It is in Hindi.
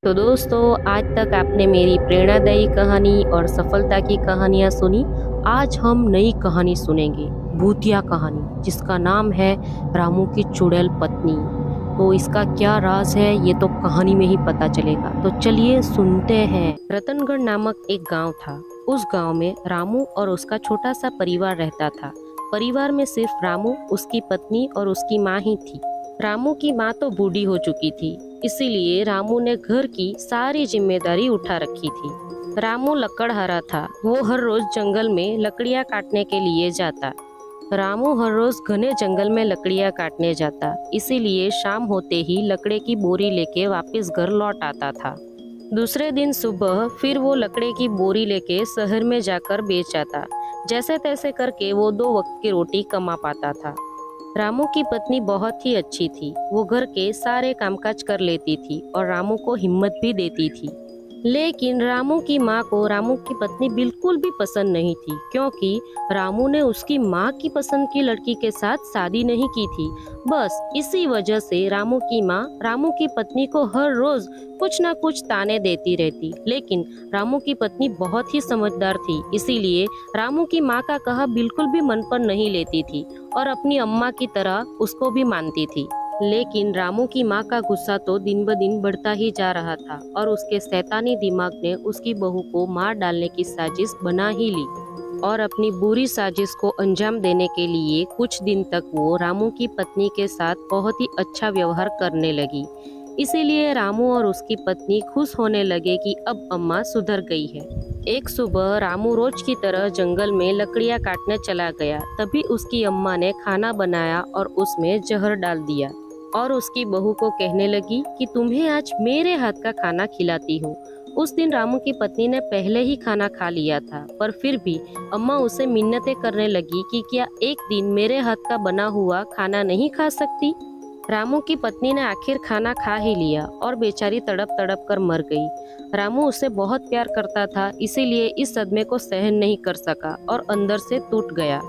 तो दोस्तों, आज तक आपने मेरी प्रेरणादायी कहानी और सफलता की कहानियाँ सुनी। आज हम नई कहानी सुनेंगे, भूतिया कहानी, जिसका नाम है रामू की चुड़ैल पत्नी। तो इसका क्या राज है ये तो कहानी में ही पता चलेगा। तो चलिए सुनते हैं। रतनगढ़ नामक एक गांव था। उस गांव में रामू और उसका छोटा सा परिवार रहता था। परिवार में सिर्फ रामू, उसकी पत्नी और उसकी माँ ही थी। रामू की माँ तो बूढ़ी हो चुकी थी, इसीलिए रामू ने घर की सारी जिम्मेदारी उठा रखी थी। रामू लकड़हारा था। वो हर रोज जंगल में लकड़ियाँ काटने के लिए जाता। रामू हर रोज घने जंगल में लकड़ियाँ काटने जाता, इसीलिए शाम होते ही लकड़े की बोरी लेके वापस घर लौट आता था। दूसरे दिन सुबह फिर वो लकड़े की बोरी लेके शहर में जाकर बेच आता। जैसे तैसे करके वो 2 वक्त की रोटी कमा पाता था। रामू की पत्नी बहुत ही अच्छी थी। वो घर के सारे कामकाज कर लेती थी और रामू को हिम्मत भी देती थी। लेकिन रामू की माँ को रामू की पत्नी बिल्कुल भी पसंद नहीं थी, क्योंकि रामू ने उसकी माँ की पसंद की लड़की के साथ शादी नहीं की थी। बस इसी वजह से रामू की माँ रामू की पत्नी को हर रोज कुछ ना कुछ ताने देती रहती। लेकिन रामू की पत्नी बहुत ही समझदार थी, इसीलिए रामू की माँ का कहा बिल्कुल भी मन पर नहीं लेती थी और अपनी अम्मा की तरह उसको भी मानती थी। लेकिन रामू की माँ का गुस्सा तो दिन ब दिन बढ़ता ही जा रहा था और उसके शैतानी दिमाग ने उसकी बहू को मार डालने की साजिश बना ही ली। और अपनी बुरी साजिश को अंजाम देने के लिए कुछ दिन तक वो रामू की पत्नी के साथ बहुत ही अच्छा व्यवहार करने लगी। इसीलिए रामू और उसकी पत्नी खुश होने लगे कि अब अम्मा सुधर गई है। एक सुबह रामू रोज की तरह जंगल में लकड़ियाँ काटने चला गया। तभी उसकी अम्मा ने खाना बनाया और उसमें जहर डाल दिया और उसकी बहू को कहने लगी कि तुम्हें आज मेरे हाथ का खाना खिलाती हूँ। उस दिन रामू की पत्नी ने पहले ही खाना खा लिया था, पर फिर भी अम्मा उसे मिन्नतें करने लगी कि क्या एक दिन मेरे हाथ का बना हुआ खाना नहीं खा सकती। रामू की पत्नी ने आखिर खाना खा ही लिया और बेचारी तड़प तड़प कर मर गई। रामू उसे बहुत प्यार करता था, इसीलिए इस सदमे को सहन नहीं कर सका और अंदर से टूट गया।